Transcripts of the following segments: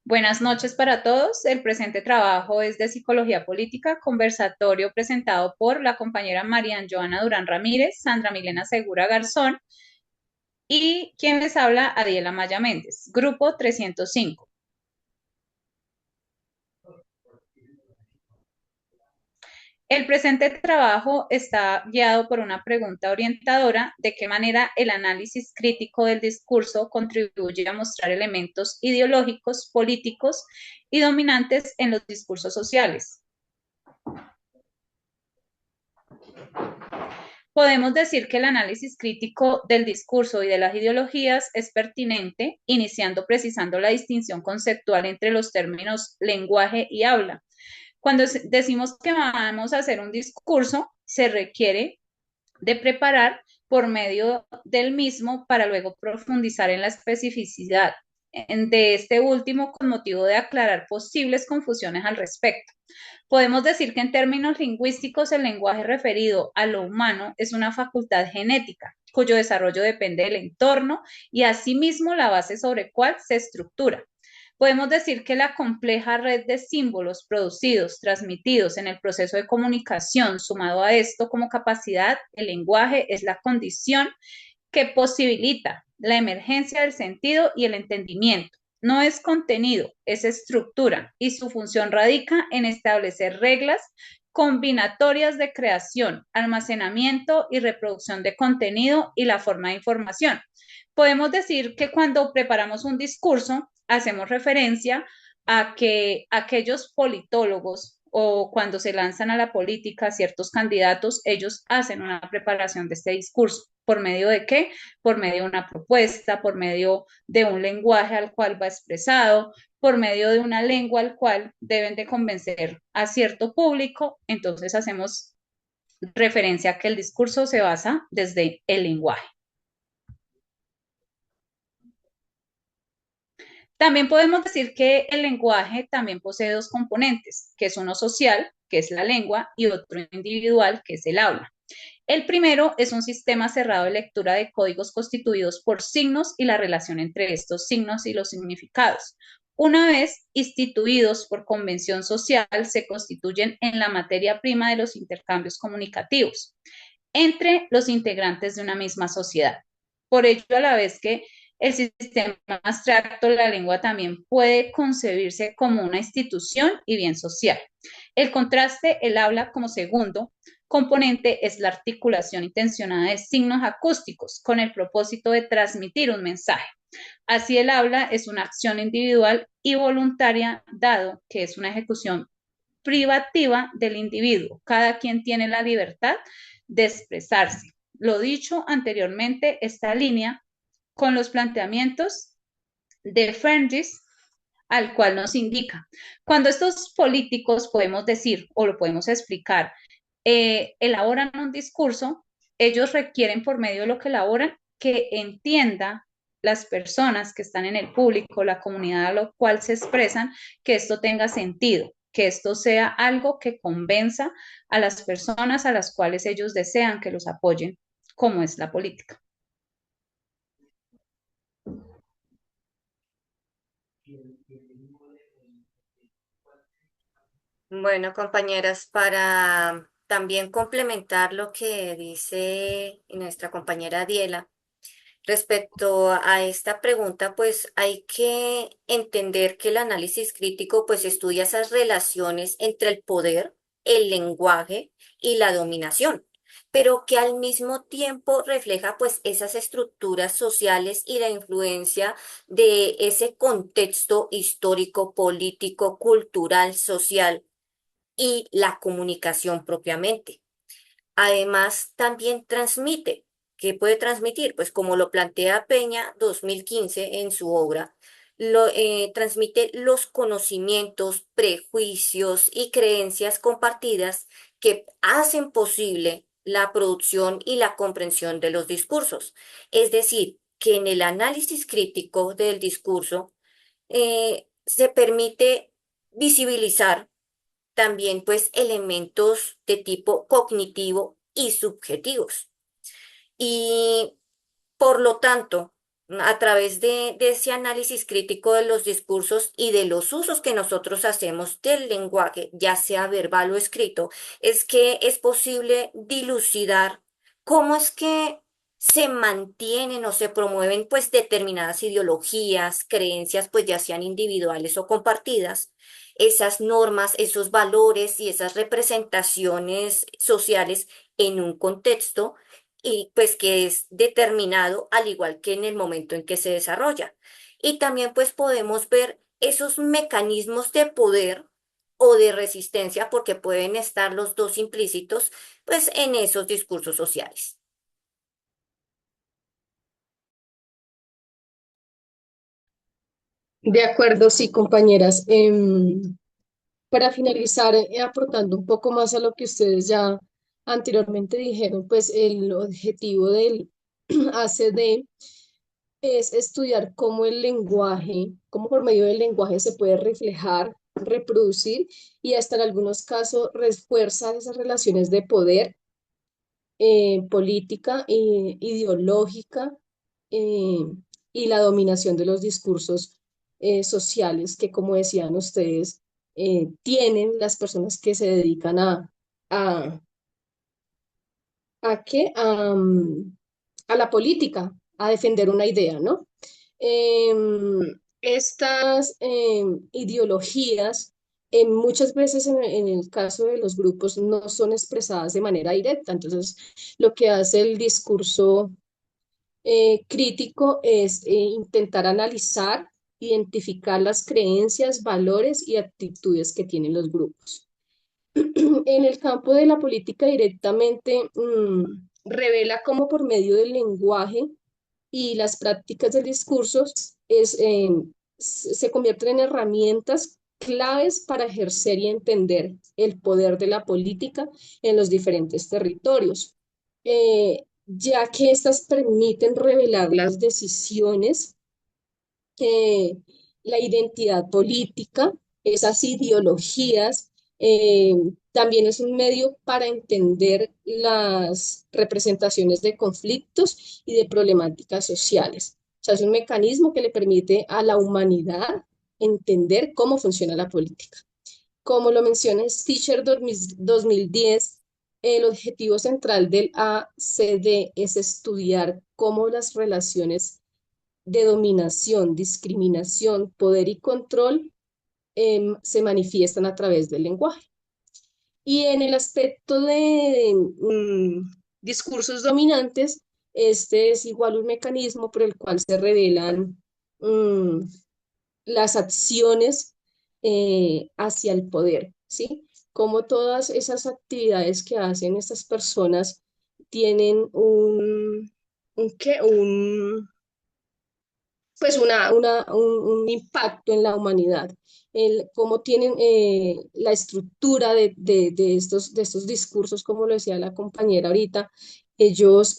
Buenas noches para todos. El presente trabajo es de Psicología Política, conversatorio presentado por la compañera Marian Joana Durán Ramírez, Sandra Milena Segura Garzón y quien les habla, Adiela Maya Méndez, Grupo 305. El presente trabajo está guiado por una pregunta orientadora: ¿de qué manera el análisis crítico del discurso contribuye a mostrar elementos ideológicos, políticos y dominantes en los discursos sociales? Podemos decir que el análisis crítico del discurso y de las ideologías es pertinente, iniciando precisando la distinción conceptual entre los términos lenguaje y habla. Cuando decimos que vamos a hacer un discurso, se requiere de preparar por medio del mismo para luego profundizar en la especificidad de este último con motivo de aclarar posibles confusiones al respecto. Podemos decir que en términos lingüísticos el lenguaje referido a lo humano es una facultad genética cuyo desarrollo depende del entorno y asimismo la base sobre cuál se estructura. Podemos decir que la compleja red de símbolos producidos, transmitidos en el proceso de comunicación, sumado a esto como capacidad, el lenguaje es la condición que posibilita la emergencia del sentido y el entendimiento. No es contenido, es estructura y su función radica en establecer reglas combinatorias de creación, almacenamiento y reproducción de contenido y la forma de información. Podemos decir que cuando preparamos un discurso, hacemos referencia a que aquellos politólogos o cuando se lanzan a la política ciertos candidatos, ellos hacen una preparación de este discurso. ¿Por medio de qué? Por medio de una propuesta, por medio de un lenguaje al cual va expresado, por medio de una lengua al cual deben de convencer a cierto público. Entonces hacemos referencia a que el discurso se basa desde el lenguaje. También podemos decir que el lenguaje también posee dos componentes, que es uno social, que es la lengua, y otro individual, que es el habla. El primero es un sistema cerrado de lectura de códigos constituidos por signos y la relación entre estos signos y los significados. Una vez instituidos por convención social, se constituyen en la materia prima de los intercambios comunicativos entre los integrantes de una misma sociedad. Por ello, a la vez que el sistema abstracto, la lengua también puede concebirse como una institución y bien social. El contraste, el habla como segundo componente es la articulación intencionada de signos acústicos con el propósito de transmitir un mensaje. Así el habla es una acción individual y voluntaria, dado que es una ejecución privativa del individuo. Cada quien tiene la libertad de expresarse. Lo dicho anteriormente, esta línea con los planteamientos de Ferndis, al cual nos indica. Cuando estos políticos, podemos decir o lo podemos explicar, elaboran un discurso, ellos requieren por medio de lo que elaboran que entienda las personas que están en el público, la comunidad a lo cual se expresan, que esto tenga sentido, que esto sea algo que convenza a las personas a las cuales ellos desean que los apoyen, como es la política. Bueno, compañeras, para también complementar lo que dice nuestra compañera Diela, respecto a esta pregunta, pues hay que entender que el análisis crítico pues estudia esas relaciones entre el poder, el lenguaje y la dominación, pero que al mismo tiempo refleja pues esas estructuras sociales y la influencia de ese contexto histórico, político, cultural, social y la comunicación propiamente. Además, también transmite. ¿Qué puede transmitir? Pues como lo plantea Peña 2015 en su obra, transmite los conocimientos, prejuicios y creencias compartidas que hacen posible la producción y la comprensión de los discursos. Es decir, que en el análisis crítico del discurso se permite visibilizar también pues elementos de tipo cognitivo y subjetivos. Y por lo tanto, a través de ese análisis crítico de los discursos y de los usos que nosotros hacemos del lenguaje, ya sea verbal o escrito, es que es posible dilucidar cómo es que se mantienen o se promueven pues determinadas ideologías, creencias, pues ya sean individuales o compartidas, esas normas, esos valores y esas representaciones sociales en un contexto y pues que es determinado al igual que en el momento en que se desarrolla. Y también pues podemos ver esos mecanismos de poder o de resistencia, porque pueden estar los dos implícitos, pues en esos discursos sociales. De acuerdo, sí, compañeras. Para finalizar, aportando un poco más a lo que ustedes ya anteriormente dijeron, pues el objetivo del ACD es estudiar cómo el lenguaje, cómo por medio del lenguaje se puede reflejar, reproducir y hasta en algunos casos refuerza esas relaciones de poder, política, ideológica, eh, y la dominación de los discursos sociales que, como decían ustedes, tienen las personas que se dedican a, ¿a qué? A la política, a defender una idea, ¿no? Estas ideologías muchas veces en el caso de los grupos no son expresadas de manera directa. Entonces, lo que hace el discurso crítico es intentar analizar, identificar las creencias, valores y actitudes que tienen los grupos. En el campo de la política directamente revela cómo por medio del lenguaje y las prácticas del discurso se convierten en herramientas claves para ejercer y entender el poder de la política en los diferentes territorios, ya que estas permiten revelar las decisiones, eh, la identidad política, esas ideologías. eh, También es un medio para entender las representaciones de conflictos y de problemáticas sociales. O sea, es un mecanismo que le permite a la humanidad entender cómo funciona la política. Como lo menciona Stitcher 2010, el objetivo central del ACD es estudiar cómo las relaciones de dominación, discriminación, poder y control se manifiestan a través del lenguaje. Y en el aspecto de discursos dominantes, este es igual un mecanismo por el cual se revelan mm, las acciones hacia el poder, ¿sí? Como todas esas actividades que hacen estas personas tienen ¿qué? Pues un impacto en la humanidad. Cómo tienen la estructura de estos discursos, como lo decía la compañera ahorita, ellos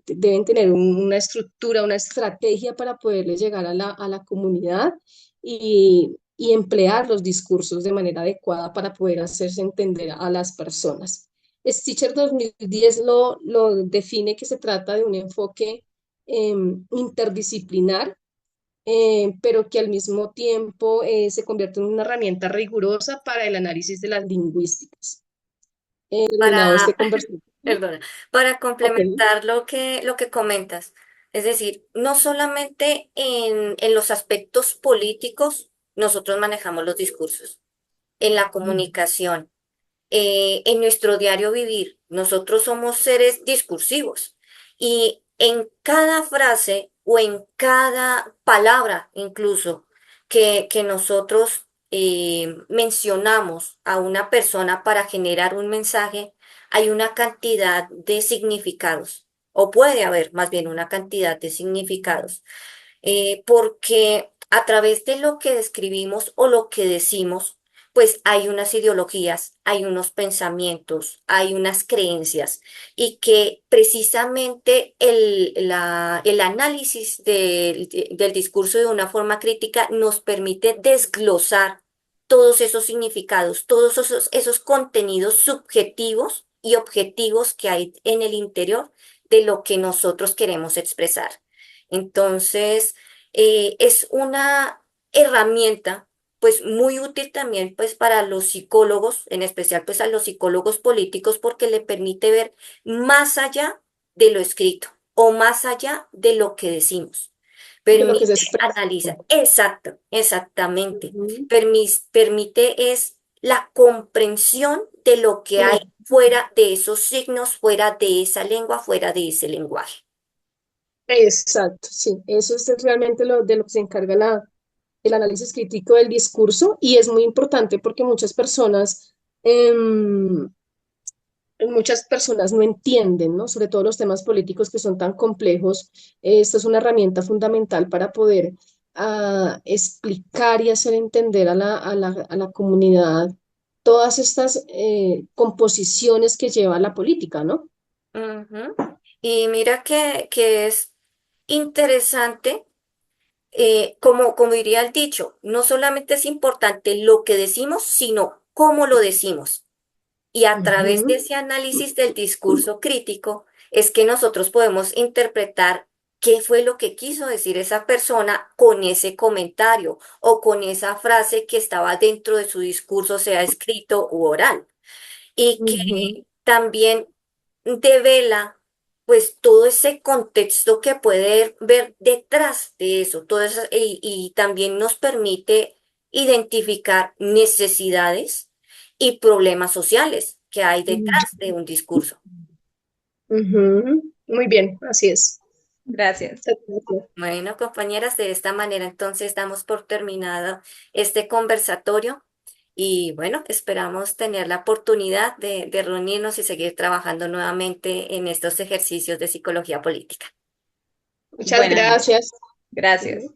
deben tener una estructura, una estrategia para poderles llegar a la comunidad y emplear los discursos de manera adecuada para poder hacerse entender a las personas. Stitcher 2010 lo define que se trata de un enfoque interdisciplinar, pero que al mismo tiempo se convierte en una herramienta rigurosa para el análisis de las lingüísticas. Terminado Para, este conversatorio. perdona, para Ok. complementar lo que comentas, es decir, no solamente en los aspectos políticos nosotros manejamos los discursos, en la comunicación, en nuestro diario vivir. Nosotros somos seres discursivos y en cada frase o en cada palabra incluso que nosotros mencionamos a una persona para generar un mensaje, hay una cantidad de significados, o puede haber más bien una cantidad de significados, porque a través de lo que describimos o lo que decimos, pues hay unas ideologías, hay unos pensamientos, hay unas creencias y que precisamente el análisis del discurso de una forma crítica nos permite desglosar todos esos significados, todos esos contenidos subjetivos y objetivos que hay en el interior de lo que nosotros queremos expresar. Entonces, es una herramienta pues muy útil también pues para los psicólogos, en especial pues a los psicólogos políticos, porque le permite ver más allá de lo escrito o más allá de lo que decimos. de lo que se Permite expresa. analizar, exacto, exactamente. Ujú. Permite es la comprensión de lo que hay Mm, fuera de esos signos, fuera de esa lengua, fuera de ese lenguaje. exacto, sí, eso es realmente lo de lo que se encarga el análisis crítico del discurso y es muy importante porque muchas personas no entienden, ¿no? Sobre todo los temas políticos que son tan complejos. Esto es una herramienta fundamental para poder explicar y hacer entender a la comunidad todas estas composiciones que lleva la política, ¿no? Ujú. Y mira que es interesante, como diría el dicho, no solamente es importante lo que decimos, sino cómo lo decimos. Y a través de Ujú, ese análisis del discurso crítico es que nosotros podemos interpretar qué fue lo que quiso decir esa persona con ese comentario o con esa frase que estaba dentro de su discurso, sea escrito u oral. Y que ujú, también devela pues todo ese contexto que puede ver detrás de eso, todo eso, y también nos permite identificar necesidades y problemas sociales que hay detrás de un discurso. ujú. Muy bien, así es. Gracias. Bueno, compañeras, de esta manera entonces damos por terminado este conversatorio y bueno, esperamos tener la oportunidad de reunirnos y seguir trabajando nuevamente en estos ejercicios de psicología política. Muchas Buenas noches. gracias. Gracias.